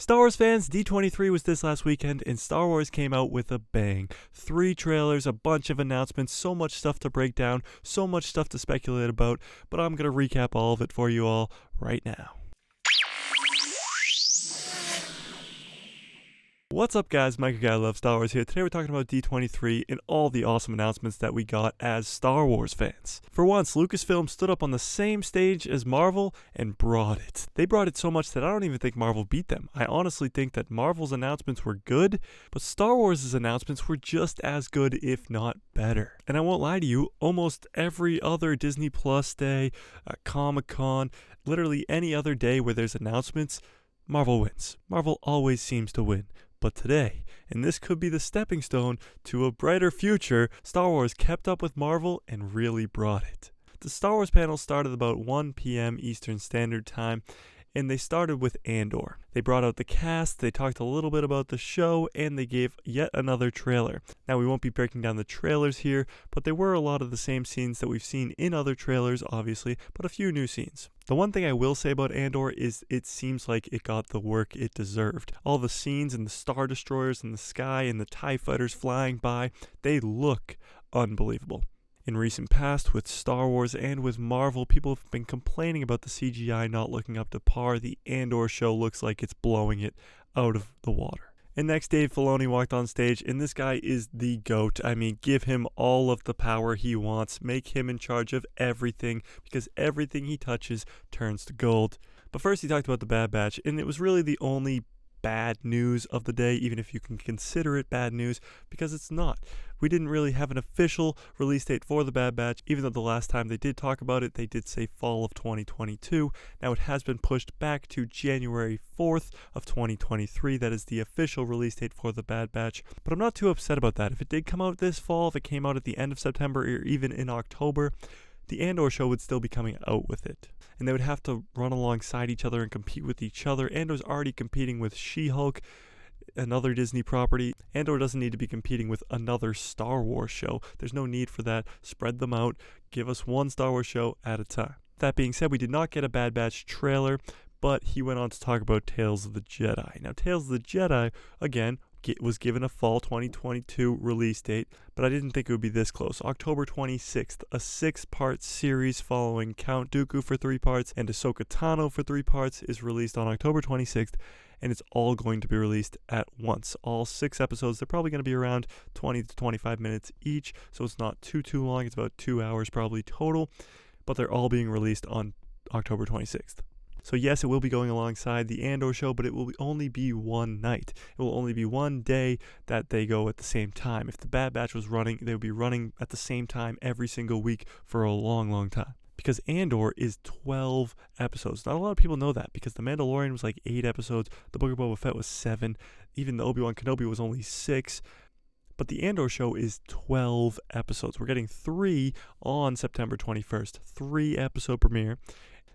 Star Wars fans, D23 was this last weekend, and Star Wars came out with a bang. 3 trailers, a bunch of announcements, so much stuff to break down, so much stuff to speculate about, but I'm going to recap all of it for you all right now. What's up guys, Mike, your guy loves Star Wars here. Today we're talking about D23 and all the awesome announcements that we got as Star Wars fans. For once, Lucasfilm stood up on the same stage as Marvel and brought it. They brought it so much that I don't even think Marvel beat them. I honestly think that Marvel's announcements were good, but Star Wars' announcements were just as good, if not better. And I won't lie to you, almost every other Disney Plus day, Comic-Con, literally any other day where there's announcements, Marvel wins. Marvel always seems to win. But today, and this could be the stepping stone to a brighter future, Star Wars kept up with Marvel and really brought it. The Star Wars panel started about 1 p.m. Eastern Standard Time, and they started with Andor. They brought out the cast, they talked a little bit about the show, and they gave yet another trailer. Now, we won't be breaking down the trailers here, but there were a lot of the same scenes that we've seen in other trailers, obviously, but a few new scenes. The one thing I will say about Andor is it seems like it got the work it deserved. All the scenes and the Star Destroyers in the sky and the TIE Fighters flying by, they look unbelievable. In recent past, with Star Wars and with Marvel, people have been complaining about the CGI not looking up to par. The Andor show looks like it's blowing it out of the water. And next, Dave Filoni walked on stage, and this guy is the GOAT. I mean, give him all of the power he wants. Make him in charge of everything, because everything he touches turns to gold. But first, he talked about the Bad Batch, and it was really the only bad news of the day, even if you can consider it bad news, because it's not. We didn't really have an official release date for the Bad Batch, even though the last time they did talk about it, they did say fall of 2022. Now it has been pushed back to January 4th of 2023. That is the official release date for the Bad Batch, but I'm not too upset about that. If it did come out this fall, if it came out at the end of September or even in October, the Andor show would still be coming out with it. And they would have to run alongside each other and compete with each other. Andor's already competing with She-Hulk, another Disney property. Andor doesn't need to be competing with another Star Wars show. There's no need for that. Spread them out. Give us one Star Wars show at a time. That being said, we did not get a Bad Batch trailer, but he went on to talk about Tales of the Jedi. Now, Tales of the Jedi, again, was given a fall 2022 release date, but I didn't think it would be this close. October 26th, a 6-part series following Count Dooku for 3 parts and Ahsoka Tano for 3 parts is released on October 26th, and it's all going to be released at once. All 6 episodes, they're probably going to be around 20 to 25 minutes each, so it's not too long. It's about 2 hours probably total, but they're all being released on October 26th. So yes, it will be going alongside the Andor show, but it will only be one night. It will only be one day that they go at the same time. If the Bad Batch was running, they would be running at the same time every single week for a long, long time. Because Andor is 12 episodes. Not a lot of people know that, because the Mandalorian was like 8 episodes, the Book of Boba Fett was 7, even the Obi-Wan Kenobi was only 6. But the Andor show is 12 episodes. We're getting 3 on September 21st, 3-episode premiere.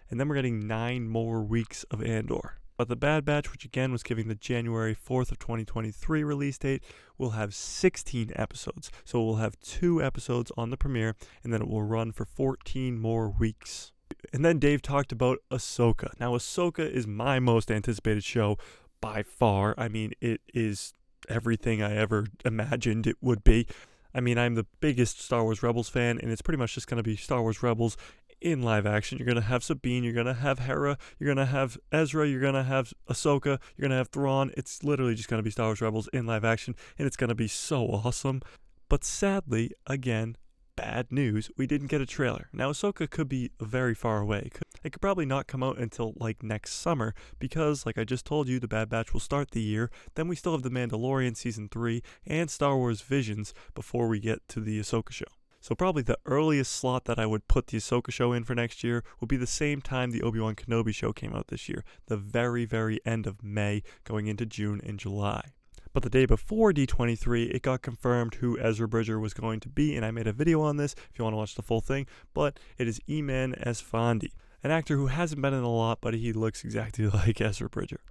And then we're getting 9 more weeks of Andor. But the Bad Batch, which again was giving the January 4th of 2023 release date, will have 16 episodes. So we'll have 2 episodes on the premiere, and then it will run for 14 more weeks. And then Dave talked about Ahsoka. Now, Ahsoka is my most anticipated show by far. I mean, it is everything I ever imagined it would be. I mean, I'm the biggest Star Wars Rebels fan, and it's pretty much just going to be Star Wars Rebels in live action. You're going to have Sabine, you're going to have Hera, you're going to have Ezra, you're going to have Ahsoka, you're going to have Thrawn. It's literally just going to be Star Wars Rebels in live action, and it's going to be so awesome. But sadly, again, bad news, we didn't get a trailer. Now, Ahsoka could be very far away. It could probably not come out until like next summer, because like I just told you, the Bad Batch will start the year. Then we still have the Mandalorian Season 3 and Star Wars Visions before we get to the Ahsoka show. So probably the earliest slot that I would put the Ahsoka show in for next year would be the same time the Obi-Wan Kenobi show came out this year, the very, very end of May, going into June and July. But the day before D23, it got confirmed who Ezra Bridger was going to be, and I made a video on this if you want to watch the full thing, but it is Eman Esfandi, an actor who hasn't been in a lot, but he looks exactly like Ezra Bridger.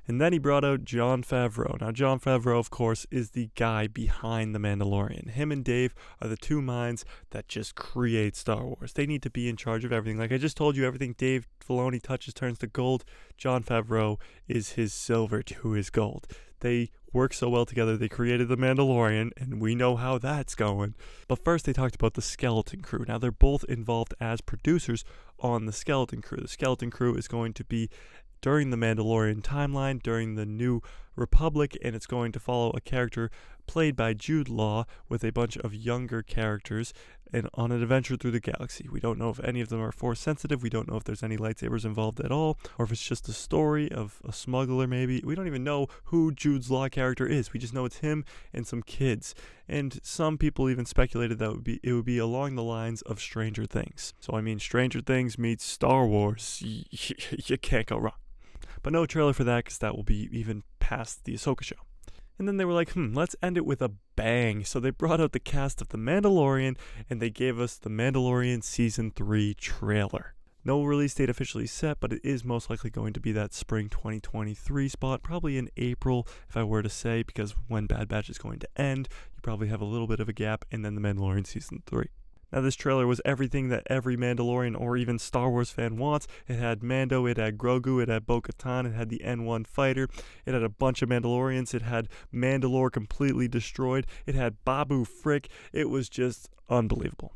And then he brought out Jon Favreau. Now, Jon Favreau, of course, is the guy behind The Mandalorian. Him and Dave are the two minds that just create Star Wars. They need to be in charge of everything. Like I just told you, everything Dave Filoni touches turns to gold. Jon Favreau is his silver to his gold. They work so well together. They created The Mandalorian, and we know how that's going. But first, they talked about the Skeleton Crew. Now, they're both involved as producers on the Skeleton Crew. The Skeleton Crew is going to be during the Mandalorian timeline, during the New Republic, and it's going to follow a character played by Jude Law with a bunch of younger characters and on an adventure through the galaxy. We don't know if any of them are Force sensitive. We don't know if there's any lightsabers involved at all, or if it's just a story of a smuggler maybe. We don't even know who Jude's Law character is. We just know it's him and some kids. And some people even speculated that it would be along the lines of Stranger Things. So I mean, Stranger Things meets Star Wars. You can't go wrong. But no trailer for that because that will be even past the Ahsoka show. And then they were like, let's end it with a bang. So they brought out the cast of The Mandalorian and they gave us The Mandalorian Season 3 trailer. No release date officially set, but it is most likely going to be that spring 2023 spot, probably in April if I were to say, because when Bad Batch is going to end, you probably have a little bit of a gap, and then The Mandalorian Season 3. Now, this trailer was everything that every Mandalorian or even Star Wars fan wants. It had Mando, it had Grogu, it had Bo-Katan, it had the N1 fighter, it had a bunch of Mandalorians, it had Mandalore completely destroyed, it had Babu Frick. It was just unbelievable.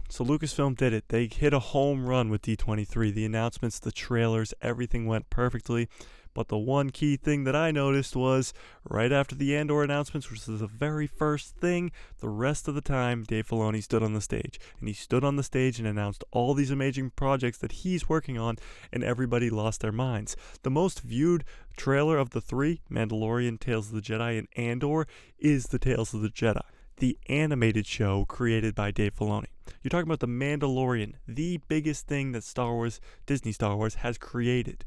So Lucasfilm did it. They hit a home run with D23. The announcements, the trailers, everything went perfectly. But the one key thing that I noticed was right after the Andor announcements, which was the very first thing, the rest of the time Dave Filoni stood on the stage. And he stood on the stage and announced all these amazing projects that he's working on, and everybody lost their minds. The most viewed trailer of the three, Mandalorian, Tales of the Jedi, and Andor, is the Tales of the Jedi, the animated show created by Dave Filoni. You're talking about the Mandalorian, the biggest thing that Disney Star Wars has created.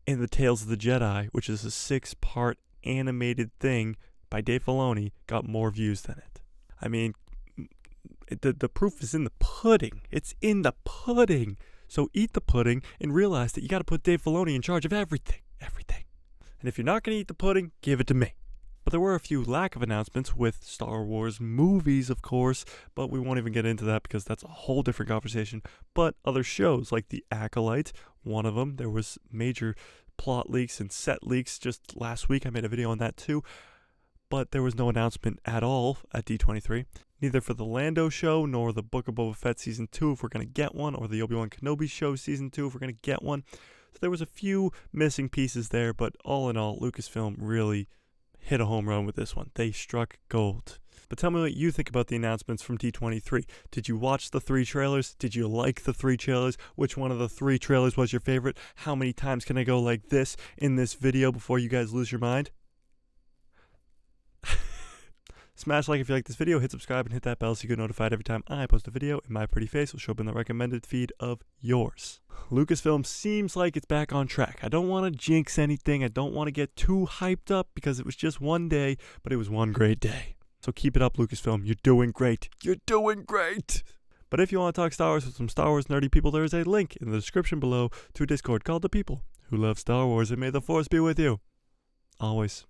And the Tales of the Jedi, which is a 6-part animated thing by Dave Filoni, got more views than it. I mean, the proof is in the pudding. It's in the pudding. So eat the pudding and realize that you got to put Dave Filoni in charge of everything. Everything. And if you're not going to eat the pudding, give it to me. But there were a few lack of announcements with Star Wars movies, of course, but we won't even get into that because that's a whole different conversation. But other shows like The Acolyte, one of them, there was major plot leaks and set leaks just last week. I made a video on that too. But there was no announcement at all at D23, neither for the Lando show nor the Book of Boba Fett Season 2 if we're going to get one, or the Obi-Wan Kenobi show Season 2 if we're going to get one. So there was a few missing pieces there, but all in all, Lucasfilm really hit a home run with this one. They struck gold. But tell me what you think about the announcements from D23. Did you watch the 3 trailers? Did you like the 3 trailers? Which one of the 3 trailers was your favorite? How many times can I go like this in this video before you guys lose your mind? Smash like if you like this video, hit subscribe, and hit that bell so you get notified every time I post a video, and my pretty face will show up in the recommended feed of yours. Lucasfilm seems like it's back on track. I don't want to jinx anything. I don't want to get too hyped up because it was just one day, but it was one great day. So keep it up, Lucasfilm. You're doing great. You're doing great. But if you want to talk Star Wars with some Star Wars nerdy people, there is a link in the description below to a Discord called The People Who Love Star Wars, and may the Force be with you. Always.